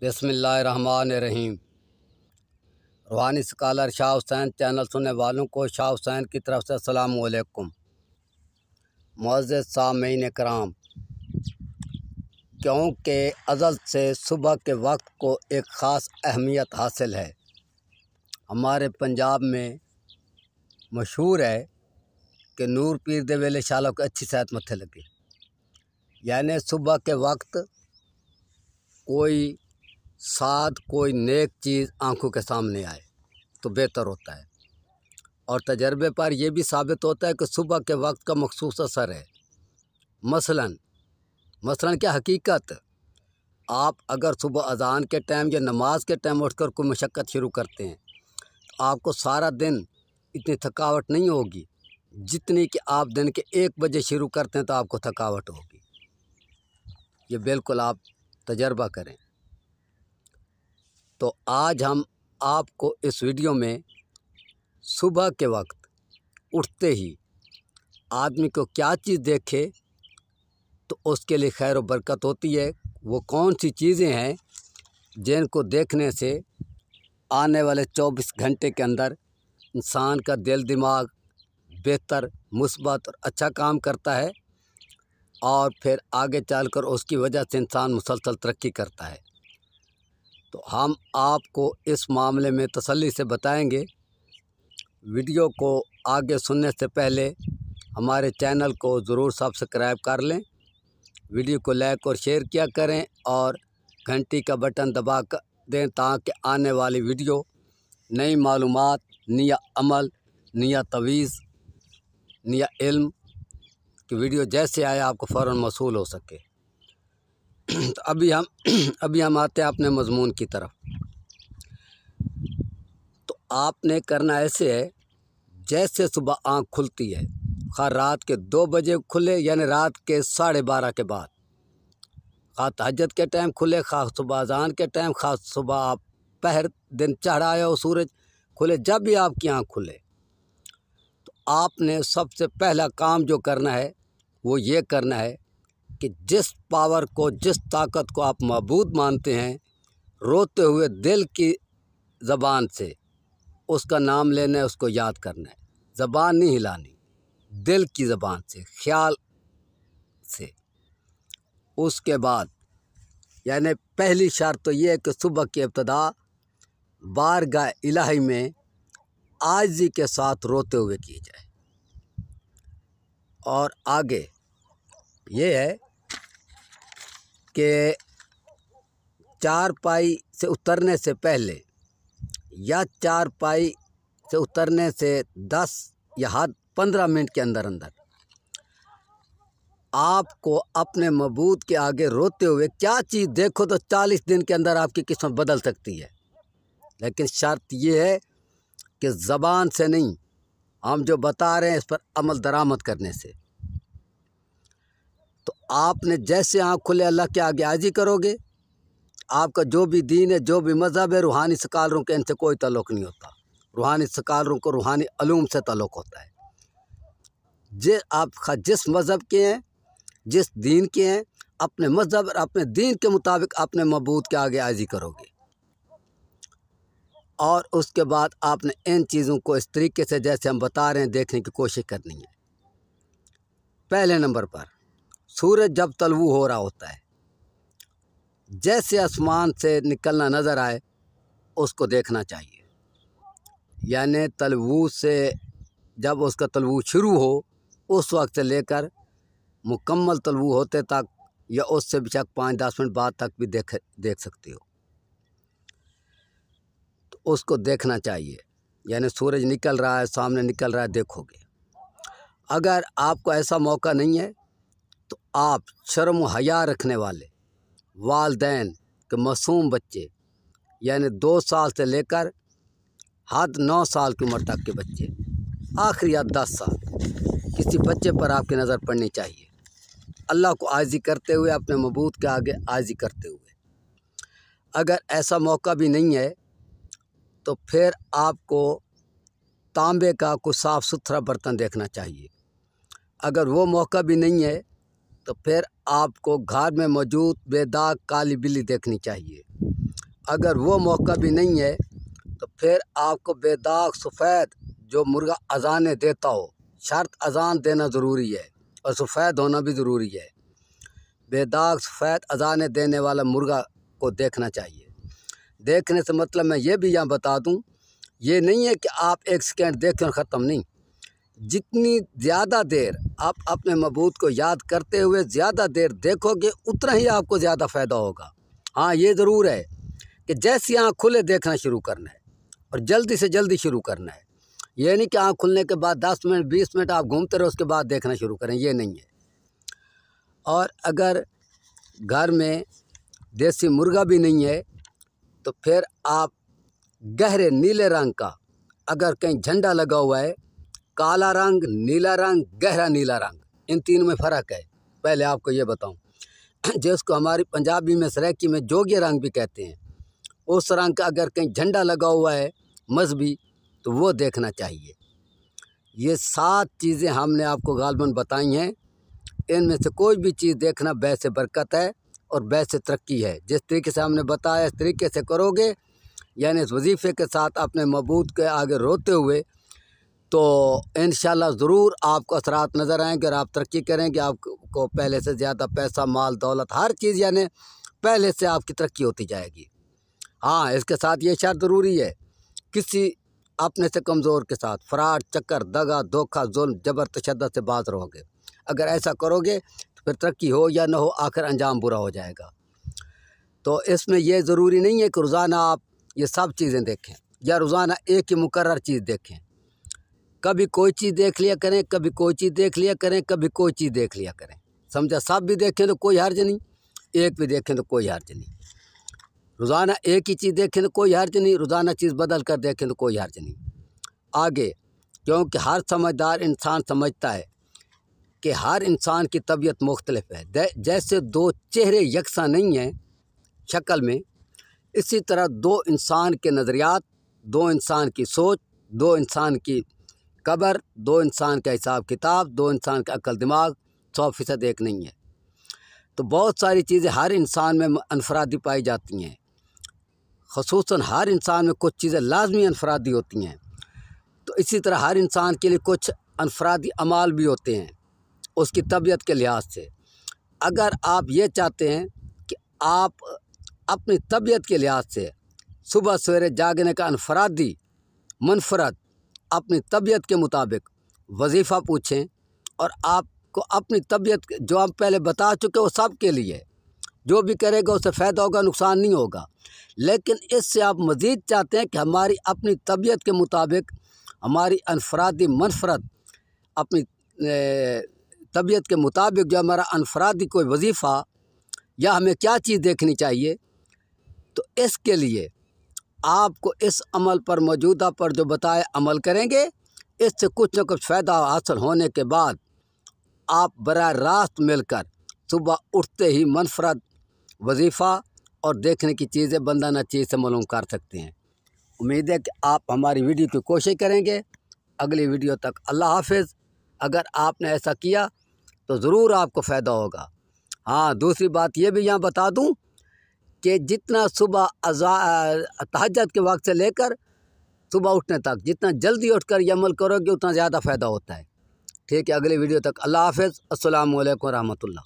बिस्मिल्लाहिर्रहमानिर्रहीम। रूहानी scholar Shah Hussain channel सुनने वालों को शाह हुसैन की तरफ से अस्सलाम वालेकुम। मुअज़्ज़िज़ सामीन कराम, क्योंकि अज़ल से सुबह के वक्त को एक ख़ास अहमियत हासिल है। हमारे पंजाब में मशहूर है कि नूर पीर दे वेले शाला को अच्छी सेहत मत्थे लगे, यानी सुबह के वक्त कोई साद कोई नेक चीज़ आंखों के सामने आए तो बेहतर होता है। और तजर्बे पर यह भी साबित होता है कि सुबह के वक्त का मखसूस असर है। मसलन क्या हकीकत, आप अगर सुबह अज़ान के टाइम या नमाज के टाइम उठकर कोई मशक्क़त शुरू करते हैं तो आपको सारा दिन इतनी थकावट नहीं होगी जितनी कि आप दिन के 1 बजे शुरू करते हैं तो आपको थकावट होगी। ये बिल्कुल आप तजर्बा करें। तो आज हम आपको इस वीडियो में सुबह के वक्त उठते ही आदमी को क्या चीज़ देखे तो उसके लिए खैर व बरकत होती है, वो कौन सी चीज़ें हैं जिनको देखने से आने वाले 24 घंटे के अंदर इंसान का दिल दिमाग बेहतर मुस्बत और अच्छा काम करता है और फिर आगे चलकर उसकी वजह से इंसान मुसलसल तरक्की करता है। तो हम आपको इस मामले में तसल्ली से बताएंगे। वीडियो को आगे सुनने से पहले हमारे चैनल को ज़रूर सब्सक्राइब कर लें, वीडियो को लाइक और शेयर किया करें और घंटी का बटन दबा कर दें ताकि आने वाली वीडियो नई मालूमात, नया अमल, नया तवीज़, नया इल्म की वीडियो जैसे आए आपको फ़ौरन मौसूल हो सके। तो अभी हम आते हैं अपने मज़मून की तरफ। तो आपने करना ऐसे है, जैसे सुबह आँख खुलती है, खा रात के 2 बजे खुले यानी रात के 12:30 के बाद, खा तहज्जुद के टाइम खुले, खा सुबह अज़ान के टाइम, खा सुबह आप पहर दिन चढ़ा आया हो सूरज खुले, जब भी आपकी आँख खुले तो आपने सबसे पहला काम जो करना है वो ये करना है कि जिस पावर को, जिस ताकत को आप मबूद मानते हैं, रोते हुए दिल की ज़बान से उसका नाम लेना है, उसको याद करना है। ज़बान नहीं हिलानी, दिल की ज़बान से, ख्याल से। उसके बाद यानी पहली शर्त तो ये है कि सुबह की इब्तिदा बारगाह इलाही में आजिज़ी के साथ रोते हुए की जाए। और आगे ये है कि चारपाई से उतरने से पहले या चारपाई से उतरने से 10 या हद 15 मिनट के अंदर आपको अपने मबूद के आगे रोते हुए क्या चीज़ देखो तो 40 दिन के अंदर आपकी किस्मत बदल सकती है। लेकिन शर्त ये है कि ज़बान से नहीं, हम जो बता रहे हैं इस पर अमल दरामद करने से। तो आपने जैसे आँख खुले अल्लाह के आगे आजी करोगे, आपका जो भी दीन है, जो भी मज़हब है, रूहानी स्कॉलरों के इनसे कोई ताल्लुक़ नहीं होता। रूहानी स्कॉलरों को रूहानी अलूम से ताल्लुक़ होता है। आप जिस मज़हब के हैं, जिस दीन के हैं, अपने मज़हब और अपने दीन के मुताबिक अपने मबूद के आगे आजी करोगे। और उसके बाद आपने इन चीज़ों को इस तरीके से जैसे हम बता रहे हैं देखने की कोशिश करनी है। पहले नंबर पर सूरज जब तलवू हो रहा होता है, जैसे आसमान से निकलना नज़र आए उसको देखना चाहिए। यानी तलवू से जब उसका तलवू शुरू हो उस वक्त से लेकर मुकम्मल तलवू होते तक या उससे बेशक 5-10 मिनट बाद तक भी देख सकते हो, तो उसको देखना चाहिए। यानी सूरज निकल रहा है, सामने निकल रहा है, देखोगे। अगर आपको ऐसा मौका नहीं है तो आप शर्म व हया रखने वाले वालिदैन के मासूम बच्चे, यानी 2 साल से लेकर हद 9 साल की उम्र तक के बच्चे, आखिरी या 10 साल, किसी बच्चे पर आपकी नज़र पड़नी चाहिए। अल्लाह को आजी करते हुए, अपने मबूद के आगे आजी करते हुए। अगर ऐसा मौका भी नहीं है तो फिर आपको तांबे का कोई साफ़ सुथरा बर्तन देखना चाहिए। अगर वो मौका भी नहीं है तो फिर आपको घर में मौजूद बेदाग काली बिल्ली देखनी चाहिए। अगर वो मौका भी नहीं है तो फिर आपको बेदाग सफ़ेद जो मुर्गा अजानें देता हो, शर्त अजान देना ज़रूरी है और सफ़ेद होना भी ज़रूरी है। बेदाग सफ़ेद अजानें देने वाला मुर्गा को देखना चाहिए। देखने से मतलब मैं ये भी यहाँ बता दूँ, ये नहीं है कि आप 1 सेकंड देखें और ख़त्म नहीं। जितनी ज़्यादा देर आप अपने मबूद को याद करते हुए ज़्यादा देर देखोगे उतना ही आपको ज़्यादा फ़ायदा होगा। हाँ, ये ज़रूर है कि जैसी आँख खुले देखना शुरू करना है और जल्दी से जल्दी शुरू करना है। ये नहीं कि आँख खुलने के बाद 10 मिनट 20 मिनट आप घूमते रहो उसके बाद देखना शुरू करें, ये नहीं है। और अगर घर में देसी मुर्गा भी नहीं है तो फिर आप गहरे नीले रंग का, अगर कहीं झंडा लगा हुआ है, काला रंग, नीला रंग, गहरा नीला रंग, इन तीनों में फ़र्क है। पहले आपको ये बताऊं, जिसको हमारी पंजाबी में सराइकी में जोगिया रंग भी कहते हैं, उस रंग का अगर कहीं झंडा लगा हुआ है मजहबी तो वो देखना चाहिए। ये 7 चीज़ें हमने आपको गालबन बताई हैं। इनमें से कोई भी चीज़ देखना वैसे बरकत है और वैसे तरक्की है। जिस तरीके से हमने बताया इस तरीके से करोगे, यानी इस वजीफ़े के साथ अपने मबूद के आगे रोते हुए, तो इंशाल्लाह ज़रूर आपको असरात नज़र आएंगे और आप तरक्की करेंगे। आपको पहले से ज़्यादा पैसा, माल, दौलत, हर चीज़ यानी पहले से आपकी तरक्की होती जाएगी। हाँ, इसके साथ ये शर्त ज़रूरी है, किसी अपने से कमज़ोर के साथ फ़राड, चक्कर, दगा, धोखा, जुल्म, जबर, तशद्दुद से बाज रहोगे। अगर ऐसा करोगे तो फिर तरक्की हो या ना हो, आखिर अंजाम बुरा हो जाएगा। तो इसमें यह ज़रूरी नहीं है कि रोज़ाना आप ये सब चीज़ें देखें या रोज़ाना एक ही मुकर्रर चीज़ देखें। कभी कोई चीज़ देख लिया करें, कभी कोई चीज़ देख लिया करें, कभी कोई चीज़ देख लिया करें। समझा? सब भी देखें तो कोई हर्ज नहीं, एक भी देखें तो कोई हर्ज नहीं। रोज़ाना एक ही चीज़ देखें तो कोई हर्ज नहीं, रोज़ाना चीज़ बदल कर देखें तो कोई हर्ज नहीं। आगे, क्योंकि हर समझदार इंसान समझता है कि हर इंसान की तबीयत मुख्तलिफ है। जैसे 2 चेहरे यकसा नहीं हैं शक्ल में, इसी तरह 2 इंसान के नज़रियात, 2 इंसान की सोच, 2 इंसान की कब्र, 2 इंसान का हिसाब किताब, 2 इंसान का अक्ल दिमाग 100% एक नहीं है। तो बहुत सारी चीज़ें हर इंसान में अनफरादी पाई जाती हैं। ख़ुसूसन हर इंसान में कुछ चीज़ें लाजमी अनफरादी होती हैं। तो इसी तरह हर इंसान के लिए कुछ अनफरादी अमाल भी होते हैं उसकी तबीयत के लिहाज से। अगर आप ये चाहते हैं कि आप अपनी तबीयत के लिहाज से सुबह सवेरे जागने का अनफरादी मुनफरद अपनी तबीयत के मुताबिक वजीफ़ा पूछें, और आपको अपनी तबीयत जो हम पहले बता चुके वो सब के लिए, जो भी करेगा उससे फ़ायदा होगा, नुकसान नहीं होगा। लेकिन इससे आप मज़ीद चाहते हैं कि हमारी अपनी तबीयत के मुताबिक हमारी अनफरादी मुनफरद अपनी तबीयत के मुताबिक जो हमारा अनफरादी कोई वजीफ़ा या हमें क्या चीज़ देखनी चाहिए, तो इसके लिए आपको इस अमल पर, मौजूदा पर जो बताए अमल करेंगे, इससे कुछ न कुछ फ़ायदा हासिल होने के बाद आप बराह रास्त मिलकर सुबह उठते ही मुनफरद वजीफ़ा और देखने की चीज़ें बंदा न चीज़ से मालूम कर सकते हैं। उम्मीद है कि आप हमारी वीडियो की कोशिश करेंगे। अगली वीडियो तक अल्लाह हाफ़िज़। अगर आपने ऐसा किया तो ज़रूर आपको फ़ायदा होगा। हाँ, दूसरी बात ये भी यहाँ बता दूँ कि जितना सुबह तहज्जुद के वक्त से लेकर सुबह उठने तक जितना जल्दी उठकर ये अमल करोगे उतना ज़्यादा फ़ायदा होता है। ठीक है, अगली वीडियो तक अल्लाह हाफ़िज़। अस्सलामु अलैकुम रहमतुल्लाह।